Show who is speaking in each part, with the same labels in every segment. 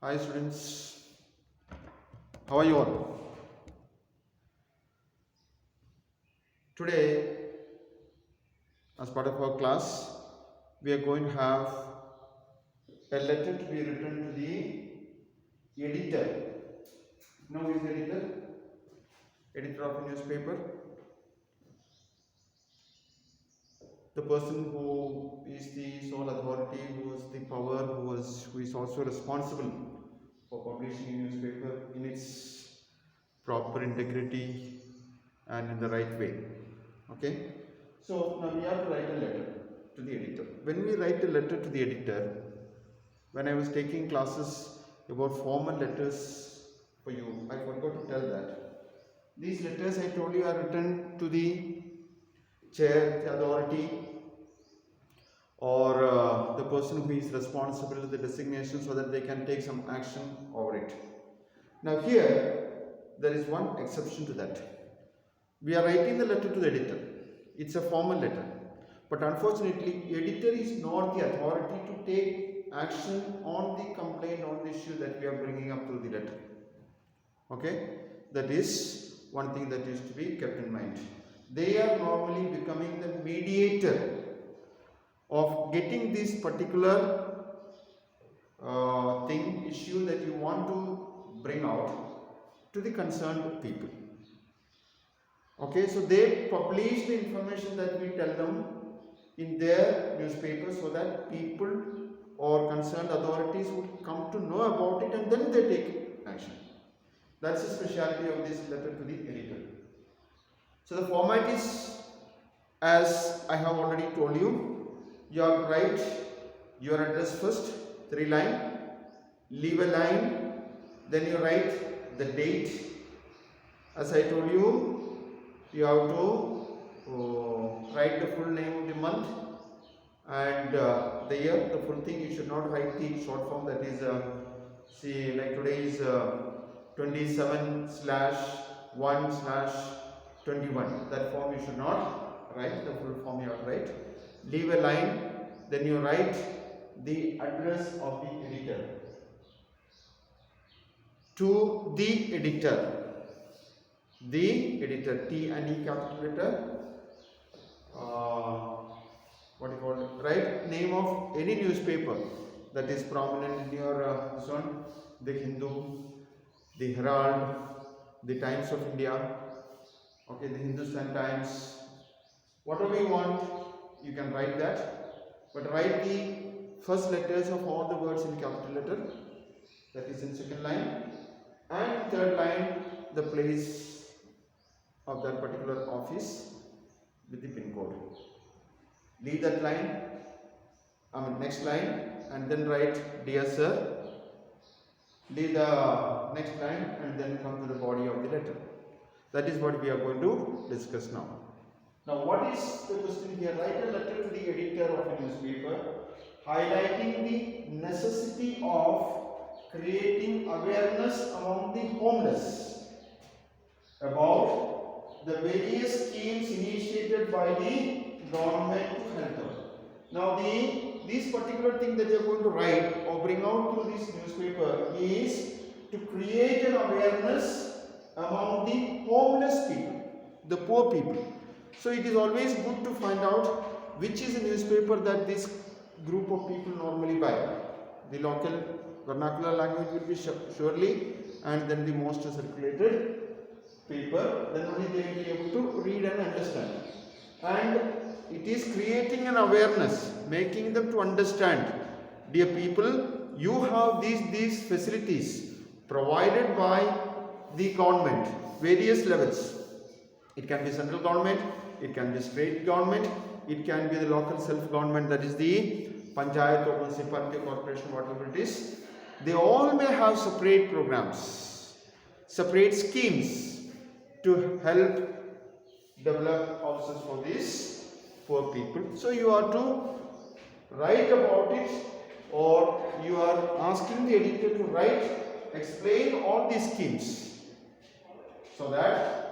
Speaker 1: Hi students, how are you all? Today, as part of our class, we are going to have a letter to be written to the editor. You know who is the editor? Editor of a newspaper. The person who is the sole authority, who has the power, who is also responsible for publishing a newspaper in its proper integrity and in the right way. Okay, so now we have to write a letter to the editor. When we write a letter to the editor, when I was taking classes about formal letters for you, I forgot to tell that these letters I told you are written to the chair, the authority, or the person who is responsible for the designation, so that they can take some action over it. Now here there is one exception to that. We are writing the letter to the editor. It's a formal letter. But unfortunately, editor is not the authority to take action on the complaint, on the issue that we are bringing up through the letter. Okay? That is one thing that is to be kept in mind. They are normally becoming the mediator of getting this particular issue that you want to bring out to the concerned people. Okay, so they publish the information that we tell them in their newspaper, so that people or concerned authorities would come to know about it, and then they take action. That's the speciality of this letter to the editor. So the format is, as I have already told you, you have to write your address first, 3 lines, leave a line, then you write the date. As I told you, you have to write the full name of the month and the year. The full thing, you should not write the short form, that is see, like today is 27/1/21. That form you should not write. The full form you have to write. Leave a line, then you write the address of the editor. To the editor. The editor, T and E capital letter. What do you call it? Write name of any newspaper that is prominent in your this one, the Hindu, the Herald, the Times of India, okay, the Hindustan Times, whatever you want, you can write that, but write the first letters of all the words in capital letter, that is in second line, and third line the place of that particular office with the pin code. Leave that line, next line, and then write dear sir. Leave the next line and then come to the body of the letter. That is what we are going to discuss now. Now, what is the question here? Write a letter to the editor of a newspaper highlighting the necessity of creating awareness among the homeless about the various schemes initiated by the government to help them. Now, this particular thing that you are going to write or bring out through this newspaper is to create an awareness among the homeless people, the poor people. So it is always good to find out which is a newspaper that this group of people normally buy. The local vernacular language will be surely, and then the most circulated paper, then only they will be able to read and understand. And it is creating an awareness, making them to understand, dear people, you have these facilities provided by the government, various levels. It can be central government, it can be state government, it can be the local self-government, that is the panchayat or municipality corporation, whatever it is. They all may have separate programs, separate schemes to help develop houses for these poor people. So you are to write about it, or you are asking the editor to write, explain all these schemes, so that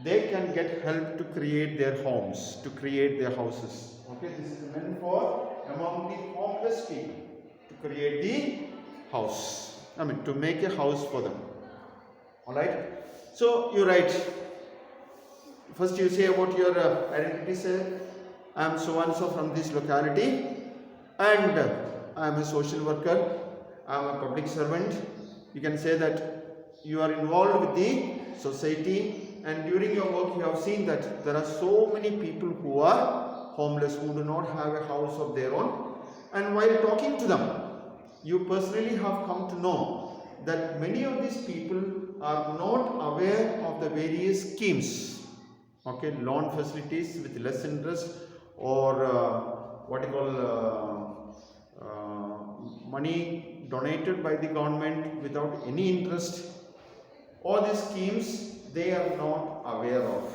Speaker 1: they can get help to create their homes, to create their houses. Okay, this is meant for among the homeless people, to create the house. to make a house for them. All right. So you write. First you say about your identity. Say, I am so and so from this locality, and I am a social worker. I am a public servant. You can say that you are involved with the society, and during your work you have seen that there are so many people who are homeless, who do not have a house of their own, and while talking to them, you personally have come to know that many of these people are not aware of the various schemes, okay, loan facilities with less interest, or what you call money donated by the government without any interest. All these schemes they are not aware of.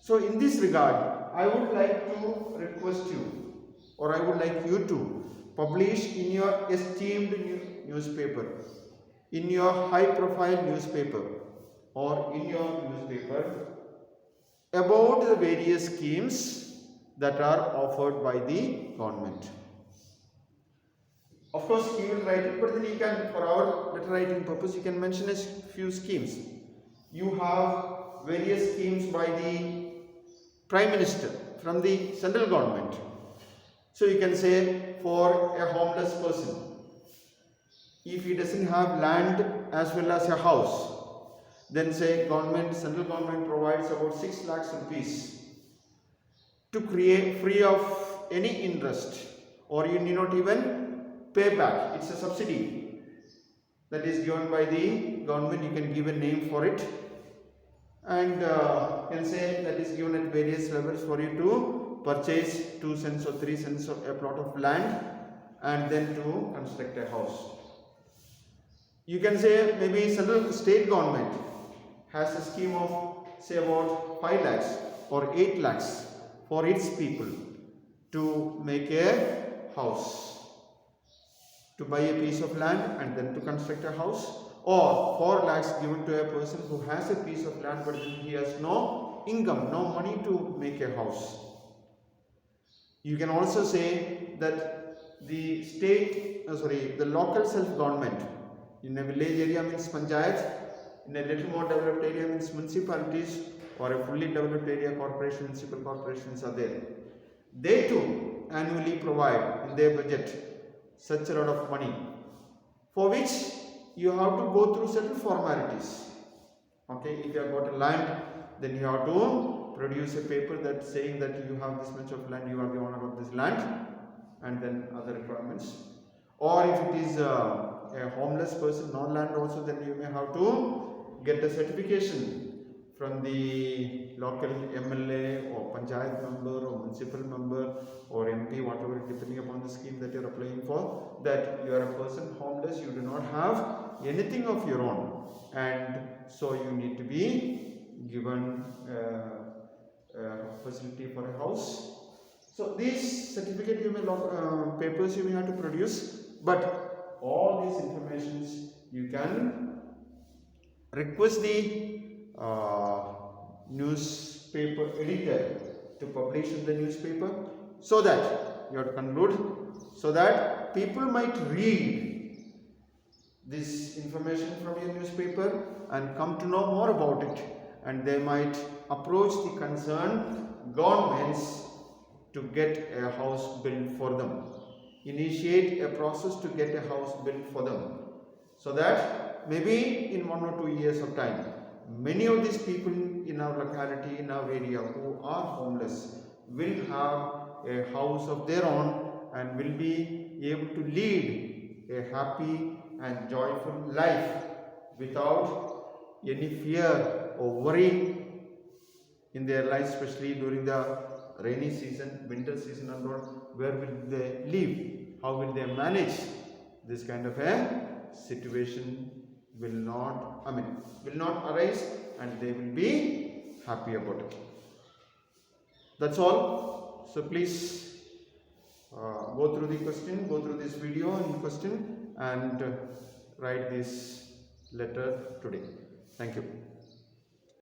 Speaker 1: So in this regard, I would like to request you, or I would like you to publish in your esteemed newspaper, in your high profile newspaper, or in your newspaper about the various schemes that are offered by the government. Of course, he will write it, but then you can, for our letter writing purpose, you can mention a few schemes. You have various schemes by the Prime Minister from the central government. So you can say, for a homeless person, if he doesn't have land as well as a house, then say central government provides about 6 lakhs rupees to create free of any interest, or you need not even pay back. It's a subsidy that is given by the government. You can give a name for it, and can say that is given at various levels for you to purchase 2 cents or 3 cents of a plot of land, and then to construct a house. You can say maybe central state government has a scheme of say about 5 lakhs or 8 lakhs for its people to make a house, to buy a piece of land and then to construct a house, or 4 lakhs given to a person who has a piece of land but he has no income, no money to make a house. You can also say that the local self-government in a village area means panchayat, in a little more developed area means municipalities, or a fully developed area corporation, municipal corporations are there. They too annually provide in their budget such a lot of money, for which you have to go through certain formalities. Okay, if you have got a land, then you have to produce a paper that saying that you have this much of land, you are the owner of this land, and then other requirements. Or if it is a homeless person, no land also, then you may have to get a certification from the local MLA or Panchayat member or municipal member or MP, whatever, depending upon the scheme that you are applying for, that you are a person homeless, you do not have anything of your own, and so you need to be given a facility for a house. So these certificate you may papers you may have to produce, but all these informations you can request the newspaper editor to publish in the newspaper, so that you have to conclude, so that people might read this information from your newspaper and come to know more about it, and they might approach the concerned governments to get a house built for them, initiate a process to get a house built for them, so that maybe in 1 or 2 years of time, many of these people in our locality, in our area who are homeless will have a house of their own and will be able to lead a happy and joyful life without any fear or worry in their life, especially during the rainy season, winter season and all. Where will they live? How will they manage? This kind of a situation will not arise, and they will be happy about it. That's all. So please go through the question, go through this video in question, and write this letter today. Thank you.